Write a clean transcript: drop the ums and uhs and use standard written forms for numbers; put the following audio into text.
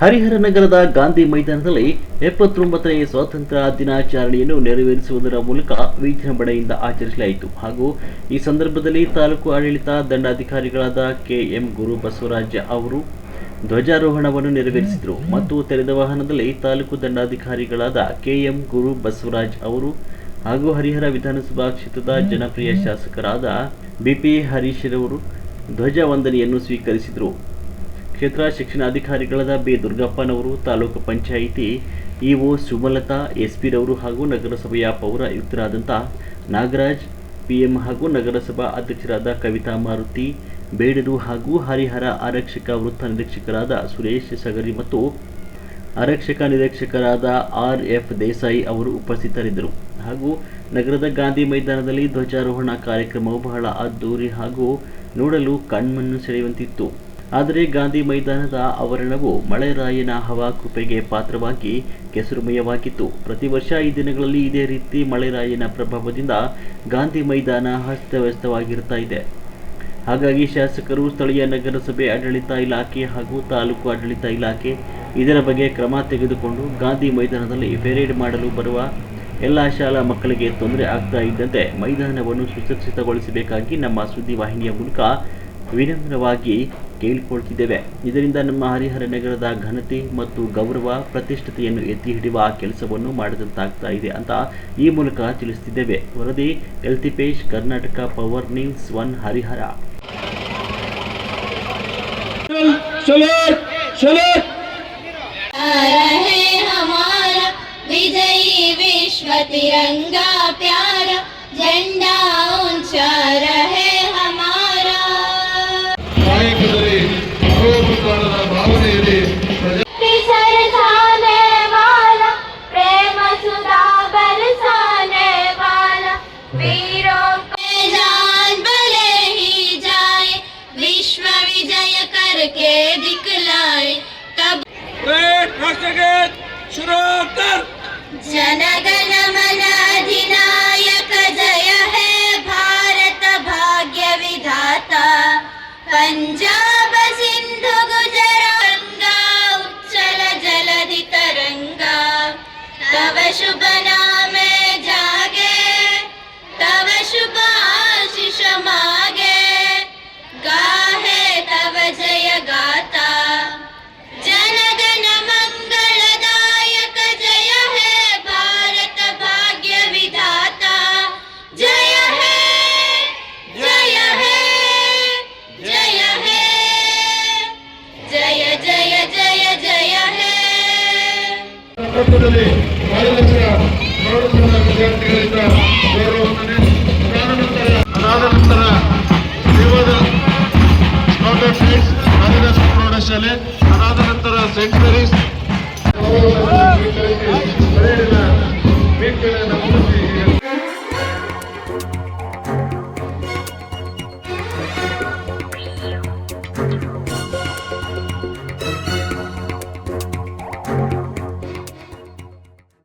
ಹರಿಹರ ನಗರದ ಗಾಂಧಿ ಮೈದಾನದಲ್ಲಿ 79ನೇ ಸ್ವಾತಂತ್ರ್ಯ ದಿನಾಚರಣೆಯನ್ನು ನೆರವೇರಿಸುವುದರ ಮೂಲಕ ವಿಜೃಂಭಣೆಯಿಂದ ಆಚರಿಸಲಾಯಿತು. ಹಾಗೂ ಈ ಸಂದರ್ಭದಲ್ಲಿ ತಾಲೂಕು ಆಡಳಿತ ದಂಡಾಧಿಕಾರಿಗಳಾದ ಕೆಎಂ ಗುರು ಬಸವರಾಜ ಅವರು ಧ್ವಜಾರೋಹಣವನ್ನು ನೆರವೇರಿಸಿದರು ಮತ್ತು ತೆರೆದ ವಾಹನದಲ್ಲಿ ತಾಲೂಕು ದಂಡಾಧಿಕಾರಿಗಳಾದ ಕೆಎಂ ಗುರು ಬಸವರಾಜ್ ಅವರು ಹಾಗೂ ಹರಿಹರ ವಿಧಾನಸಭಾ ಕ್ಷೇತ್ರದ ಜನಪ್ರಿಯ ಶಾಸಕರಾದ ಬಿಪಿ ಹರೀಶ್ ರವರು ಧ್ವಜ ವಂದನೆಯನ್ನು ಸ್ವೀಕರಿಸಿದರು. ಕ್ಷೇತ್ರ ಶಿಕ್ಷಣಾಧಿಕಾರಿಗಳಾದ ಬಿ ದುರ್ಗಪ್ಪನವರು, ತಾಲೂಕು ಪಂಚಾಯಿತಿ ಇಒ ಸುಮಲತಾ, ಎಸ್ಪಿ ರವರು ಹಾಗೂ ನಗರಸಭೆಯ ಪೌರಾಯುಕ್ತರಾದಂಥ ನಾಗರಾಜ್ ಪಿಎಂ ಹಾಗೂ ನಗರಸಭಾ ಅಧ್ಯಕ್ಷರಾದ ಕವಿತಾ ಮಾರುತಿ ಬೇಡರು ಹಾಗೂ ಹರಿಹರ ಆರಕ್ಷಕ ವೃತ್ತ ನಿರೀಕ್ಷಕರಾದ ಸುರೇಶ್ ಸಗರಿ ಮತ್ತು ಆರಕ್ಷಕ ನಿರೀಕ್ಷಕರಾದ ಆರ್.ಎಫ್. ದೇಸಾಯಿ ಅವರು ಉಪಸ್ಥಿತರಿದ್ದರು. ಹಾಗೂ ನಗರದ ಗಾಂಧಿ ಮೈದಾನದಲ್ಲಿ ಧ್ವಜಾರೋಹಣ ಕಾರ್ಯಕ್ರಮವು ಬಹಳ ಅದ್ದೂರಿ ಹಾಗೂ ನೋಡಲು ಕಣ್ಮನ್ನು ಸೆಳೆಯುವಂತಿತ್ತು. ಆದರೆ ಗಾಂಧಿ ಮೈದಾನದ ಆವರಣವು ಮಳೆರಾಯನ ಹವಾಕೃಪೆಗೆ ಪಾತ್ರವಾಗಿ ಕೆಸರುಮಯವಾಗಿತ್ತು. ಪ್ರತಿ ವರ್ಷ ಈ ದಿನಗಳಲ್ಲಿ ಇದೇ ರೀತಿ ಮಳೆರಾಯನ ಪ್ರಭಾವದಿಂದ ಗಾಂಧಿ ಮೈದಾನ ಅಸ್ತವ್ಯಸ್ತವಾಗಿರುತ್ತಾ ಇದೆ. ಹಾಗಾಗಿ ಶಾಸಕರು, ಸ್ಥಳೀಯ ನಗರಸಭೆ ಆಡಳಿತ ಇಲಾಖೆ ಹಾಗೂ ತಾಲೂಕು ಆಡಳಿತ ಇಲಾಖೆ ಇದರ ಬಗ್ಗೆ ಕ್ರಮ ತೆಗೆದುಕೊಂಡು ಗಾಂಧಿ ಮೈದಾನದಲ್ಲಿ ಪೆರೇಡ್ ಮಾಡಲು ಬರುವ ಎಲ್ಲ ಶಾಲಾ ಮಕ್ಕಳಿಗೆ ತೊಂದರೆ ಆಗ್ತಾ ಇದ್ದಂತೆ ಮೈದಾನವನ್ನು ಸುಸಜ್ಜಿತಗೊಳಿಸಬೇಕಾಗಿ ನಮ್ಮ ಸುದ್ದಿವಾಹಿನಿಯ ಮೂಲಕ ವಿನಮ್ರವಾಗಿ ಕೇಳಿಕೊಳ್ತಿದ್ದೇವೆ. ಇದರಿಂದ ನಮ್ಮ ಹರಿಹರ ನಗರದ ಘನತೆ ಮತ್ತು ಗೌರವ ಪ್ರತಿಷ್ಠತೆಯನ್ನು ಎತ್ತಿ ಹಿಡಿಯುವ ಕೆಲಸವನ್ನು ಮಾಡಿದಂತಾಗ್ತಾ ಇದೆ ಅಂತ ಈ ಮೂಲಕ ತಿಳಿಸುತ್ತಿದ್ದೇವೆ. ವರದಿ L Tipesh, Karnataka power news 1 Harihar. तिरंगा प्यारा झंडा ऊंचा रहे हमारा. सरसाने वाला प्रेम सुधा बरसाने वाला वीरों पे जान भले ही जाए विश्व विजय करके दिखलाए. तब शुरू कर. जनगण मन अधिनायक जय है भारत भाग्य विधाता. पंजाब सिंधु गुजरात गंगा उच्चल जलधि तरंगा. तव शुभ नामे जागे तव शुभ आशीष मागे. गाहे तव जय गाता. जनगण मंगलदायक जय है भारत भाग्य विधाता. जय है जय है जय है जय जय जय जय है. ವಿದ್ಯಾರ್ಥಿಗಳಿಂದ ಗೌರವವಂದನೆ. ಅದಾದ ನಂತರ ಪ್ರೌಢಶಾಲೆ, ಅದಾದ ನಂತರ ಸೆಂಟ್ರಲ್